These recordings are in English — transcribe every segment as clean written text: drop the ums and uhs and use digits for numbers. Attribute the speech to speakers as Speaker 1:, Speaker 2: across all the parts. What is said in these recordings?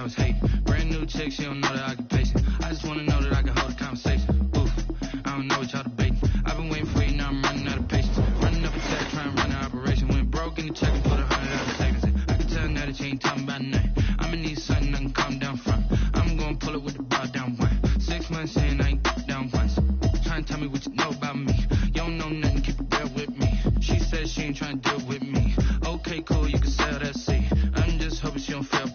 Speaker 1: I was hating. Brand new chick, she don't know that I can pace it. I just wanna know that I can hold a conversation. Oof, I don't know what y'all debating. I've been waiting for you, now I'm running out of patience. Running up a check, trying to run an operation. Went broke in the check and put 100 out of savings in. I can tell now that you ain't talking about nothing. I'ma need something I can calm down from. I'm gonna pull it with the bar down one. 6 months in, I ain't down once. Trying to tell me what you know about me. You don't know nothing, keep it real with me. She says she ain't trying to deal with me. Okay, cool, you can sell that seed. I'm just hoping she don't fail.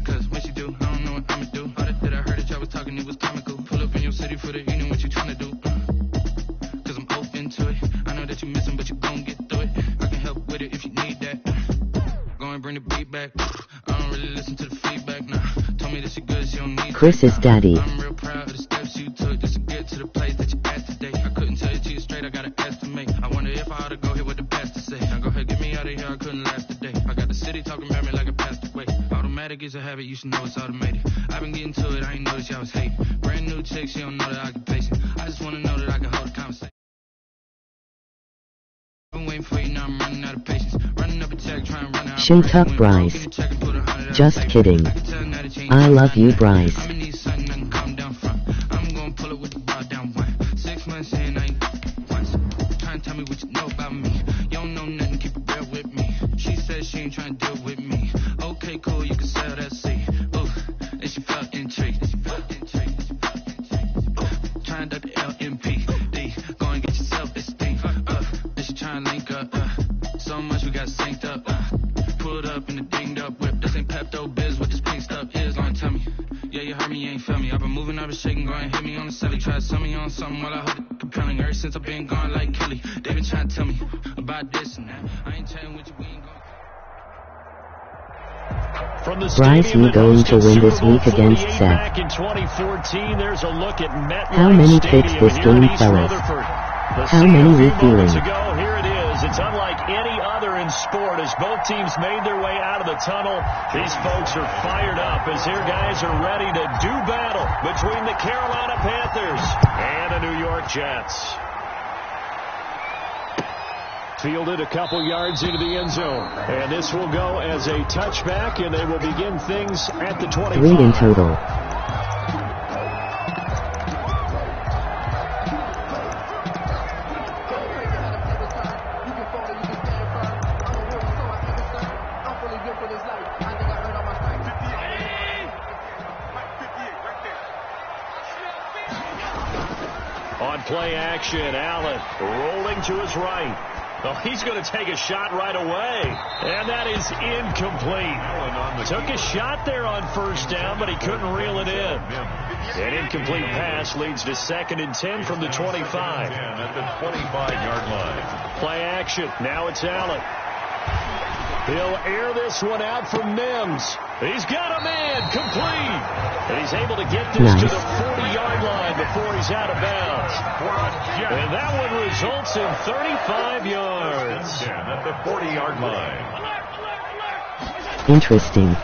Speaker 1: Cause when she do, I don't know what I'ma do. All that I heard that y'all was talking, it was comical. Pull up in your city for the evening, what you trying to do? Cause I'm open to it. I know that you missing, but you gon' get through it. I can help with it if you need that. Go and bring the beat back. I don't really listen to the feedback, nah. Told me that she good, she don't need
Speaker 2: Chris's daddy.
Speaker 1: I'm real proud of the steps you took just to get to the place that you at today. I couldn't tell you to you straight, I gotta estimate. I wonder if I ought to go here with the best to say. Now go ahead, get me out of here, I couldn't last a day. I got the city talking about me like I passed away. Automatic is a habit, you should know it's automated. I've been getting to it, I ain't noticed y'all was hating. Brand new chick, she don't know that I can pace it. I just wanna know that I can hold a conversation. I've been waiting for you, now I'm running out of patience. Running up a check, trying to run out.
Speaker 2: Shut up, Bryce. Just kidding. I love you, Bryce.
Speaker 1: I'ma need something I can calm down from. I'm gonna pull it with the bar down one. 6 months in, I ain't once. Trying to tell me what you know about me. You don't know nothing, keep it real with me. She says she ain't trying to deal with me. Okay, cool, you can sell that seed. Oof, and she felt intrigued. Trying to duck the LMPD. Go and get your self-esteem up. And she trying to link up. So much we got synced up. Pulled up in the dinged up whip. This ain't Pepto Biz, what this pink stuff is. Long tell me. Yeah, you heard me, you ain't feel me. I've been moving, I've been shaking, go and hit me on the celly. Try to sell me on something while I hold it compelling. Ever since I've been gone like Kelly. They been trying to tell me about this and that. I ain't telling what you, we ain't going.
Speaker 2: Bryce, you going to win this week against Seth.
Speaker 3: In 2014, there's a look at MetLife
Speaker 2: How many picks
Speaker 3: Stadium
Speaker 2: this
Speaker 3: here
Speaker 2: game,
Speaker 3: in East
Speaker 2: fellas?
Speaker 3: Rutherford.
Speaker 2: How many we feeling?
Speaker 3: Here it is. It's unlike any other in sport as both teams made their way out of the tunnel. These folks are fired up as their guys are ready to do battle between the Carolina Panthers and the New York Jets. Fielded a couple yards into the end zone. And this will go as a touchback, and they will begin things at the 25.
Speaker 2: 3 in total.
Speaker 3: On play action, Allen rolling to his right. Oh, he's going to take a shot right away. And that is incomplete. Took a shot there on first down, but he couldn't reel it in. An incomplete pass leads to 2nd and 10 from the 25.
Speaker 4: At the 25-yard line.
Speaker 3: Play action. Now it's Allen. He'll air this one out for Mims. He's got a man complete. And he's able to get this to the 40-yard line before he's out of bounds. And that one results in 35 yards.
Speaker 4: At the 40-yard line.
Speaker 2: Interesting.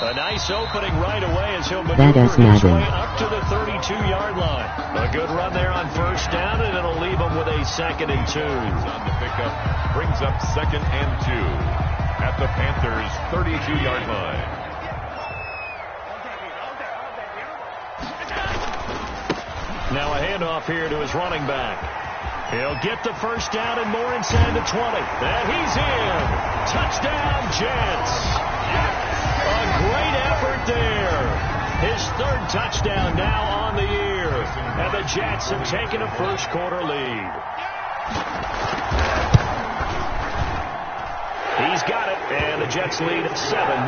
Speaker 3: A nice opening right away as he'll
Speaker 2: That
Speaker 3: maneuver
Speaker 2: is
Speaker 3: his way
Speaker 2: Madden.
Speaker 3: up to the 32-yard line. A good run there on first down, and it'll leave him with a 2nd and 2.
Speaker 4: On the pickup, brings up 2nd and 2 at the Panthers' 32-yard line.
Speaker 3: Now a handoff here to his running back. He'll get the first down and more inside the 20. And he's in. Touchdown, Jets. A great effort there. His 3rd touchdown now on the year. And the Jets have taken a first-quarter lead. He's got it, and the Jets lead 7-0.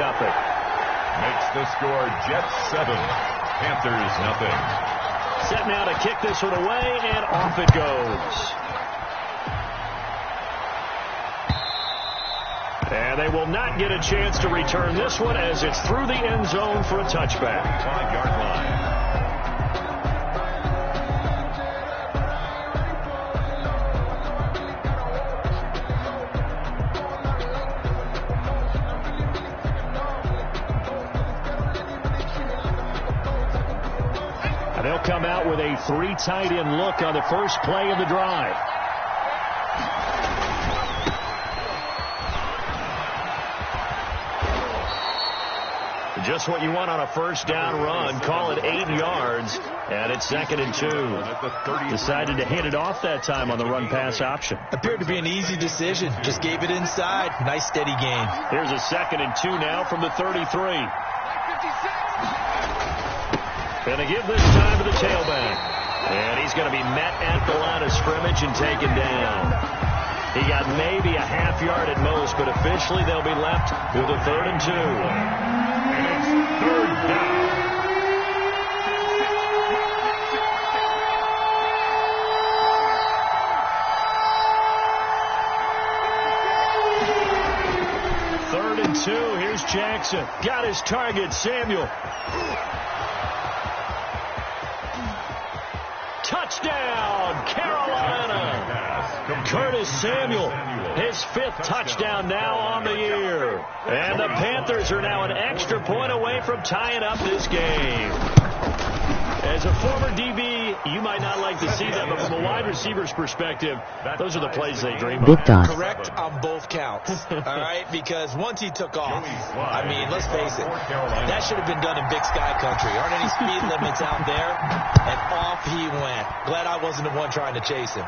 Speaker 4: Makes the score Jets 7, Panthers 0.
Speaker 3: Set now to kick this one away, and off it goes. And they will not get a chance to return this one as it's through the end zone for a touchback.
Speaker 4: 5-yard line.
Speaker 3: They'll come out with a 3 tight end look on the first play of the drive. Just what you want on a first down run. Call it 8 yards, and it's 2nd and 2. Decided to hit it off that time on the run-pass option.
Speaker 5: Appeared to be an easy decision. Just gave it inside. Nice, steady gain.
Speaker 3: Here's a 2nd and 2 now from the 33. Going to give this time to the tailback. And he's going to be met at the line of scrimmage and taken down. He got maybe a half yard at most, but officially they'll be left with a 3rd and 2.
Speaker 4: It's 3rd down.
Speaker 3: Third and 2. Here's Jackson. Got his target, Samuel. Touchdown, Carolina. Curtis Samuel, his 5th touchdown now on the year. And the Panthers are now an extra point away from tying up this game. As a former DB, you might not like to see that, but from a wide receiver's perspective, those are the plays they dream of.
Speaker 2: Big dot.
Speaker 5: Correct on both counts, all right? Because once he took off, I mean, let's face it, that should have been done in Big Sky country. Aren't any speed limits out there? And off he went. Glad I wasn't the one trying to chase him.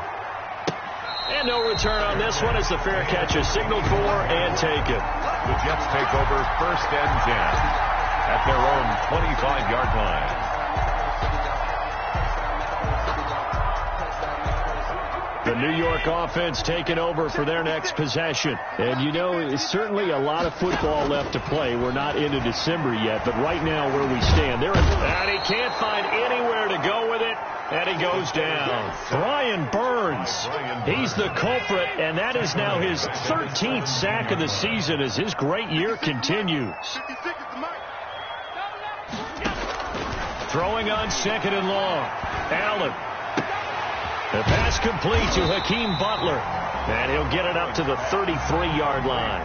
Speaker 3: And no return on this one as the fair catch is signaled for and taken.
Speaker 4: The Jets take over 1st and 10 at their own 25-yard line.
Speaker 3: The New York offense taking over for their next possession. And, you know, it's certainly a lot of football left to play. We're not into December yet, but right now where we stand, and he can't find anywhere to go with it, and he goes down. Brian Burns, he's the culprit, and that is now his 13th sack of the season as his great year continues. Throwing on 2nd and long. Allen. The pass complete to Hakeem Butler. And he'll get it up to the 33-yard line.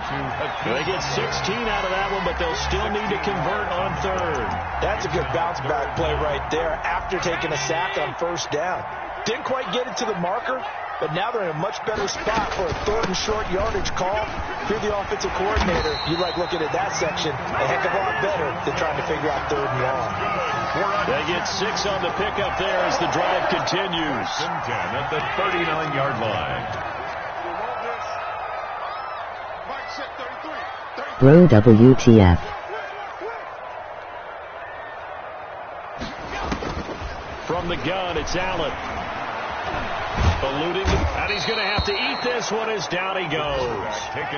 Speaker 3: They get 16 out of that one, but they'll still need to convert on 3rd.
Speaker 5: That's a good bounce-back play right there after taking a sack on 1st down. Didn't quite get it to the marker, but now they're in a much better spot for a 3rd and short yardage call. If you're the offensive coordinator, you like looking at that section a heck of a lot better than trying to figure out 3rd and long.
Speaker 3: They get 6 on the pickup there as the drive continues.
Speaker 4: 10 at the 39-yard line.
Speaker 2: Bro WTF.
Speaker 3: From the gun, it's Allen. Eluding, and he's going to have to eat this one as down he goes.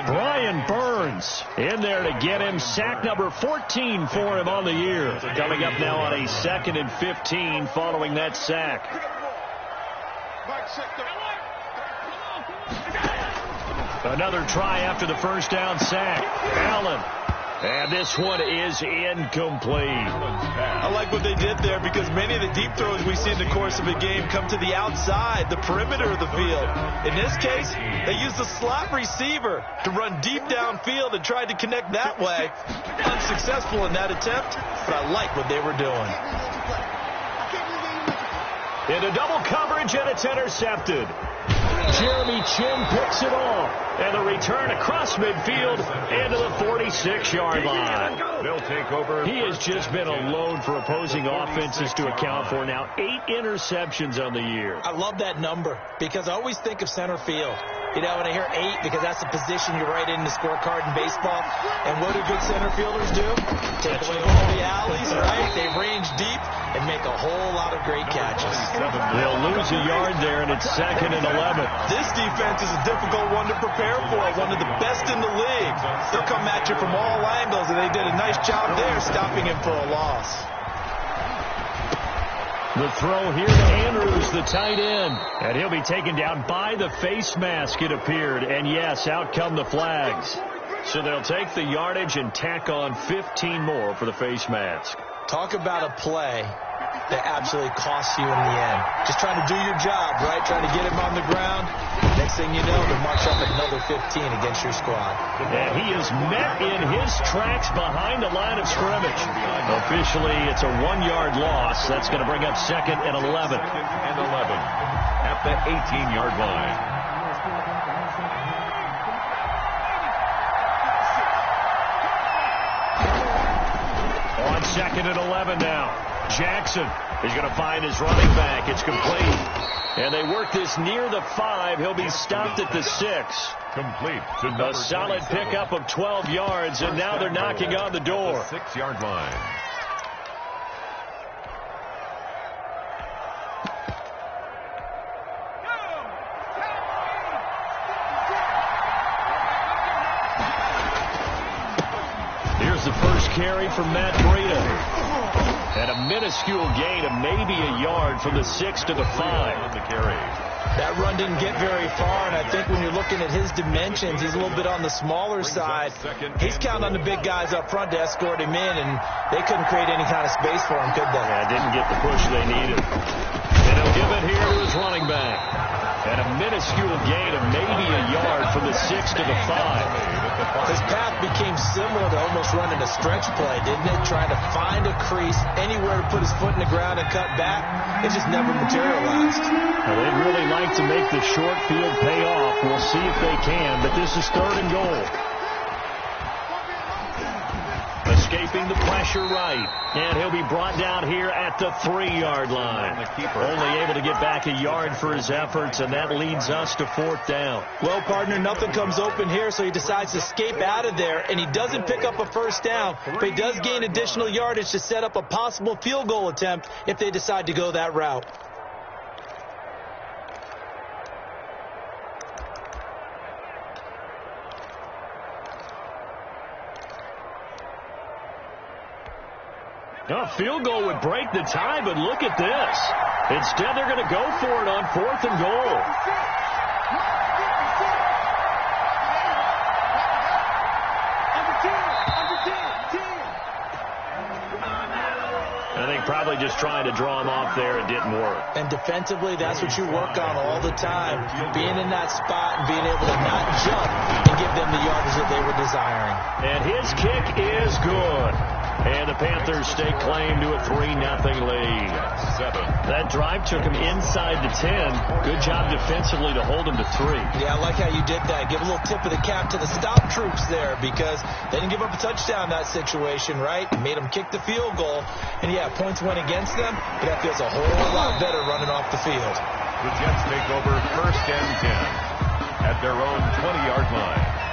Speaker 3: Brian Burns in there to get him. Sack number 14 for him on the year. Coming up now on a 2nd and 15 following that sack. Another try after the 1st down sack. Allen. And this one is incomplete.
Speaker 5: I like what they did there because many of the deep throws we see in the course of a game come to the outside, the perimeter of the field. In this case, they used the slot receiver to run deep downfield and tried to connect that way. Unsuccessful in that attempt, but I like what they were doing.
Speaker 3: Into double coverage, and it's intercepted. Jeremy Chin picks it off. And the return across midfield into the 46-yard line.
Speaker 4: They'll take over.
Speaker 3: He has just been a load for opposing offenses to account for. Now 8 interceptions on the year.
Speaker 5: I love that number because I always think of center field. You know, when I hear 8, because that's the position you write in the scorecard in baseball. And what do good center fielders do? Take away all the alleys, right? They range deep and make a whole lot of great catches.
Speaker 3: They'll lose a yard there, and it's 2nd and 11.
Speaker 5: This defense is a difficult one to prepare for. One of the best in the league. They'll come at you from all angles, and they did a nice job there stopping him for a loss.
Speaker 3: The throw here to Andrews, the tight end. And he'll be taken down by the face mask, it appeared. And yes, out come the flags. So they'll take the yardage and tack on 15 more for the face mask.
Speaker 5: Talk about a play that absolutely costs you in the end. Just trying to do your job, right? Trying to get him on the ground. Next thing you know, they'll march up another 15 against your squad.
Speaker 3: And he is met in his tracks behind the line of scrimmage. Officially, it's a 1-yard loss. That's going to bring up 2nd and 11.
Speaker 4: 2nd and 11 at the 18-yard line.
Speaker 3: On 2nd and 11 now. Jackson is going to find his running back. It's complete. And they work this near the 5. He'll be stopped at the 6.
Speaker 4: Complete.
Speaker 3: A solid pickup of 12 yards, and now they're knocking on the door.
Speaker 4: 6-yard line.
Speaker 3: Here's the first carry from Matt Breida. And a minuscule gain of maybe a yard from the 6 to the 5.
Speaker 4: On the carry.
Speaker 5: That run didn't get very far, and I think when you're looking at his dimensions, he's a little bit on the smaller side. He's counting on the big guys up front to escort him in, and they couldn't create any kind of space for him, could they?
Speaker 3: Yeah, didn't get the push they needed. And he'll give it here to his running back. And a minuscule gain of maybe a yard from the 6 to the 5.
Speaker 5: His path became similar to almost running a stretch play, didn't it? Trying to find a crease, anywhere to put his foot in the ground and cut back. It just never materialized.
Speaker 3: Well, they'd really like to make the short field pay off. We'll see if they can, but this is 3rd and goal. Escaping the pressure right. And he'll be brought down here at the 3-yard line. Only able to get back a yard for his efforts, and that leads us to 4th down.
Speaker 5: Well, partner, nothing comes open here, so he decides to escape out of there, and he doesn't pick up a first down, but he does gain additional yardage to set up a possible field goal attempt if they decide to go that route.
Speaker 3: A field goal would break the tie, but look at this. Instead, they're going to go for it on 4th and goal. I think probably just trying to draw him off there, it didn't work.
Speaker 5: And defensively, that's what you work on all the time. Being in that spot and being able to not jump and give them the yardage that they were desiring.
Speaker 3: And his kick is good. And the Panthers stake claim to a 3-0 lead.
Speaker 4: 7.
Speaker 3: That drive took him inside the 10. Good job defensively to hold him to 3.
Speaker 5: Yeah, I like how you did that. Give a little tip of the cap to the stop troops there, because they didn't give up a touchdown in that situation, right? Made them kick the field goal. And, yeah, points went against them, but that feels a whole lot better running off the field.
Speaker 4: The Jets take over 1st and 10 at their own 20-yard line.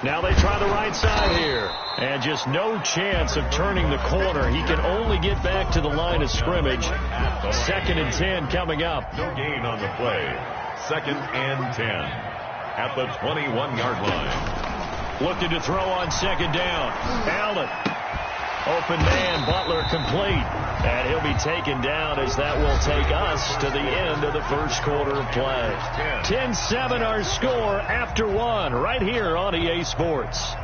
Speaker 3: Now they try the right side here. And just no chance of turning the corner. He can only get back to the line of scrimmage. 2nd and 10 coming up.
Speaker 4: No gain on the play. 2nd and 10 at the 21-yard line.
Speaker 3: Looking to throw on 2nd down. Allen. Open man, Butler complete. And he'll be taken down as that will take us to the end of the first quarter of play. 10-7 our score after 1 right here on EA Sports.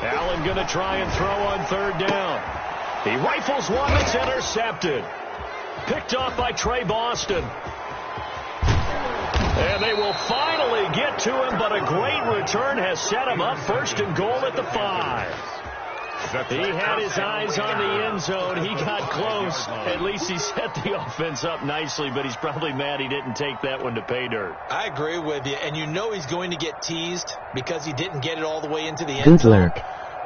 Speaker 3: Allen going to try and throw on 3rd down. He rifles one that's intercepted. Picked off by Trey Boston. And they will finally get to him, but a great return has set him up 1st and goal at the 5. He had his eyes on the end zone. He got close. At least he set the offense up nicely, but he's probably mad he didn't take that one to pay dirt.
Speaker 5: I agree with you, and you know he's going to get teased because he didn't get it all the way into the end zone.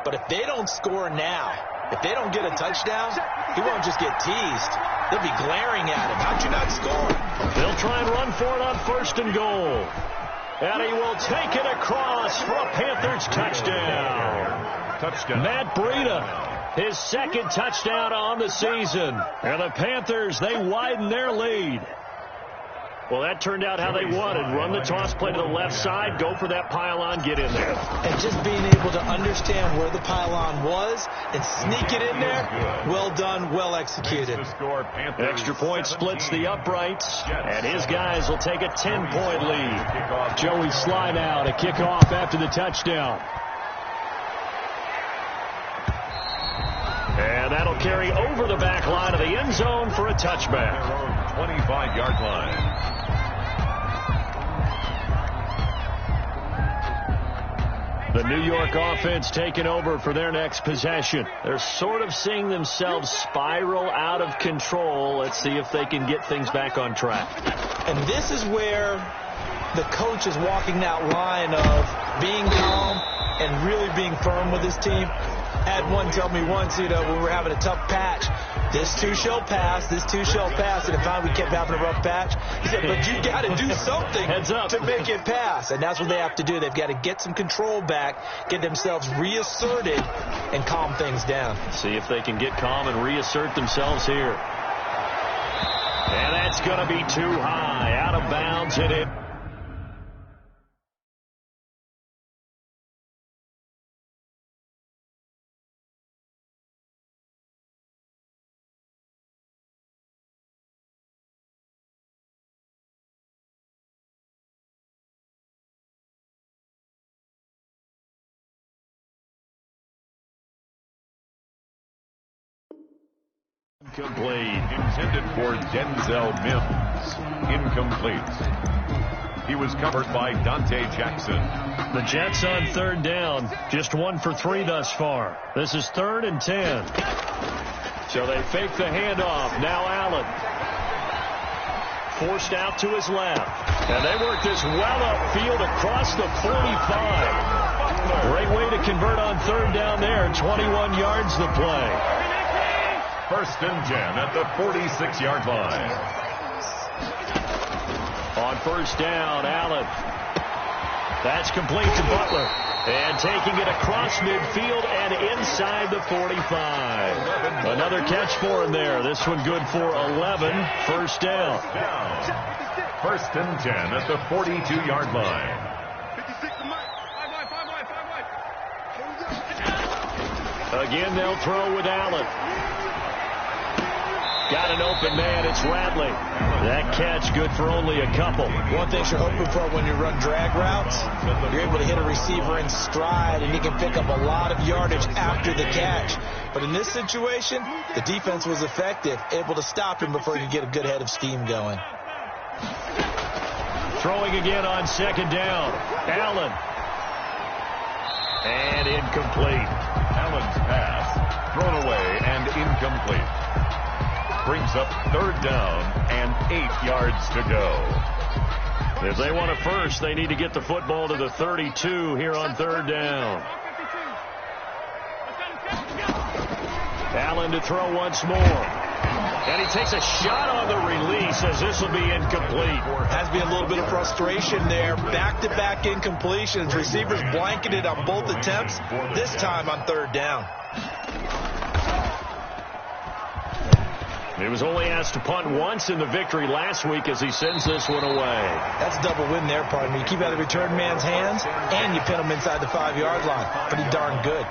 Speaker 5: But if they don't score now, if they don't get a touchdown, he won't just get teased. They'll be glaring at him. How'd you not score?
Speaker 3: They'll try and run for it on 1st and goal. And he will take it across for a Panthers touchdown. Matt Breida, his 2nd touchdown on the season. And the Panthers, they widen their lead. Well, that turned out how they wanted. Run the toss play to the left side, go for that pylon, get in there.
Speaker 5: And just being able to understand where the pylon was and sneak it in there, well done, well executed.
Speaker 3: Extra point splits the uprights, and his guys will take a 10-point lead. Joey Slide out, a kickoff after the touchdown. And that'll carry over the back line of the end zone for a touchback.
Speaker 4: 25-yard line.
Speaker 3: The New York offense taking over for their next possession. They're sort of seeing themselves spiral out of control. Let's see if they can get things back on track.
Speaker 5: And this is where the coach is walking that line of being calm and really being firm with his team. I had one tell me once, when we were having a tough patch, this too shall pass, this too shall pass. And if we kept having a rough patch, he said, but you got to do something to make it pass. And that's what they have to do. They've got to get some control back, get themselves reasserted, and calm things down.
Speaker 3: See if they can get calm and reassert themselves here. And that's going to be too high, out of bounds, hit it. Incomplete.
Speaker 4: Intended for Denzel Mims. Incomplete. He was covered by Dante Jackson.
Speaker 3: The Jets on third down. Just 1 for 3 thus far. This is 3rd and 10. So they fake the handoff. Now Allen. Forced out to his left. And they work this well upfield across the 45. Great way to convert on third down there. 21 yards the play.
Speaker 4: 1st and 10 at the 46-yard line.
Speaker 3: On 1st down, Allen. That's complete to Butler. And taking it across midfield and inside the 45. Another catch for him there. This one good for 11. 1st down.
Speaker 4: 1st and 10 at the 42-yard line.
Speaker 3: Again, they'll throw with Allen. Got an open man. It's Radley. That catch good for only a couple.
Speaker 5: One thing you're hoping for when you run drag routes, you're able to hit a receiver in stride, and he can pick up a lot of yardage after the catch. But in this situation, the defense was effective, able to stop him before he could get a good head of steam going.
Speaker 3: Throwing again on 2nd down. Allen. And incomplete.
Speaker 4: Allen's pass thrown away and incomplete. Brings up 3rd down and 8 yards to go.
Speaker 3: If they want a first, they need to get the football to the 32 here on 3rd down. Allen to throw once more. And he takes a shot on the release as this will be incomplete.
Speaker 5: Has to be a little bit of frustration there. Back-to-back incompletions. Receivers blanketed on both attempts, this time on 3rd down.
Speaker 3: He was only asked to punt once in the victory last week as he sends this one away.
Speaker 5: That's a double win there, pardon me. You keep out of the return man's hands, and you pin him inside the 5-yard line. Pretty darn good.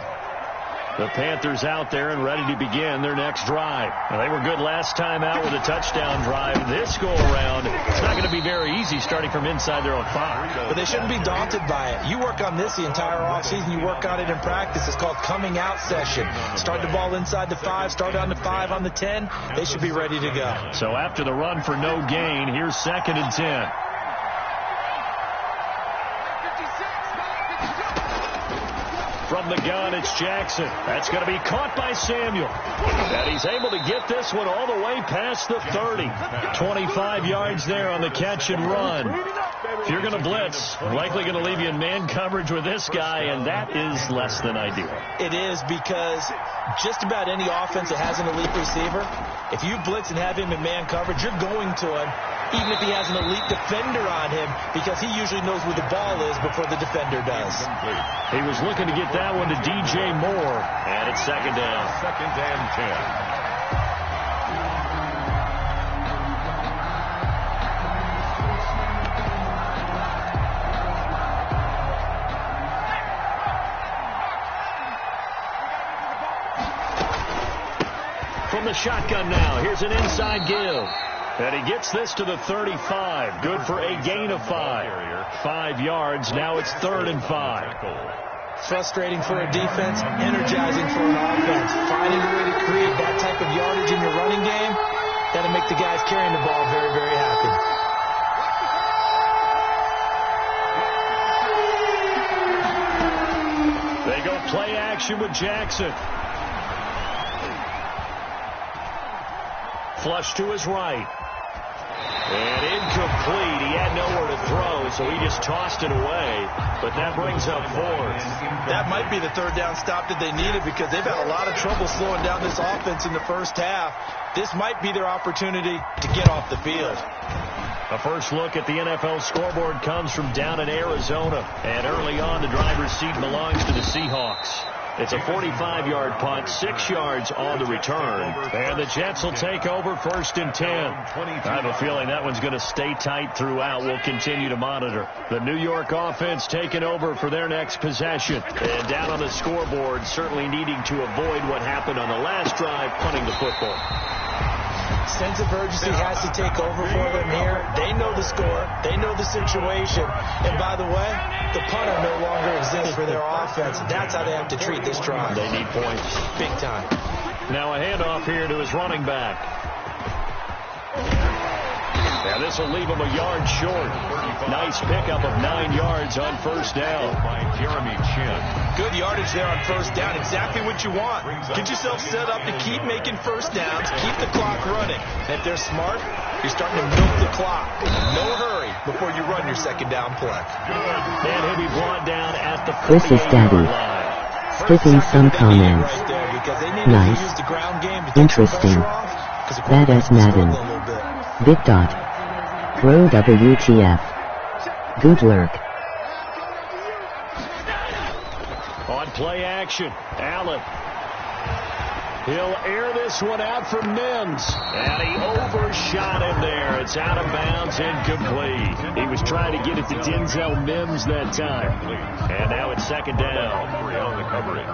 Speaker 3: The Panthers out there and ready to begin their next drive. Now, they were good last time out with a touchdown drive. This go-around, it's not going to be very easy starting from inside their own 5.
Speaker 5: But they shouldn't be daunted by it. You work on this the entire offseason. You work on it in practice. It's called coming out session. Start the ball inside the 5, start on the 5, on the 10. They should be ready to go.
Speaker 3: So after the run for no gain, here's 2nd and 10. From the gun, it's Jackson. That's going to be caught by Samuel. And he's able to get this one all the way past the 30. 25 yards there on the catch and run. If you're going to blitz, likely going to leave you in man coverage with this guy, and that is less than ideal.
Speaker 5: It is, because just about any offense that has an elite receiver, if you blitz and have him in man coverage, you're going to him, even if he has an elite defender on him, because he usually knows where the ball is before the defender does.
Speaker 3: He was looking to get that one to DJ Moore, and it's 2nd down.
Speaker 4: 2nd and 10.
Speaker 3: From the shotgun now, here's an inside give. And he gets this to the 35. Good for a gain of 5. 5 yards. Now it's 3rd and 5.
Speaker 5: Frustrating for a defense, energizing for an offense. Finding a way to create that type of yardage in your running game, that'll make the guys carrying the ball very, very happy.
Speaker 3: Play action with Jackson. Flush to his right. And incomplete. He had nowhere to throw, so he just tossed it away. But that brings up fourth.
Speaker 5: That might be the third down stop that they needed because they've had a lot of trouble slowing down this offense in the first half. This might be their opportunity to get off the field.
Speaker 3: A first look at the NFL scoreboard comes from down in Arizona. And early on, the driver's seat belongs to the Seahawks. It's a 45-yard punt, 6 yards on the return. And the Jets will take over 1st and 10. I have a feeling that one's going to stay tight throughout. We'll continue to monitor. The New York offense taking over for their next possession. And down on the scoreboard, certainly needing to avoid what happened on the last drive, punting the football.
Speaker 5: Sense of urgency has to take over for them here. They know the score. They know the situation. And by the way, the punter no longer exists for their offense. That's how they have to treat this drive.
Speaker 3: They need points.
Speaker 5: Big time.
Speaker 3: Now a handoff here to his running back. Now this will leave him a yard short. Nice pickup of 9 yards on first down.
Speaker 4: By Jeremy Chin.
Speaker 5: Good yardage there on first down. Exactly what you want. Get yourself set up to keep making first downs. Keep the clock running. And if they're smart, you're starting to milk the clock. No hurry before you run your second down play.
Speaker 3: And he'll be brought down at the
Speaker 2: Chris's daddy. Skipping some comments. Nice. Interesting. Badass Madden. Big dot. Bro WTF. Good lurk.
Speaker 3: On play action, Allen. He'll air this one out for Mims. And he overshot him there. It's out of bounds, incomplete. He was trying to get it to Denzel Mims that time. And now it's second down.
Speaker 4: On the coverage.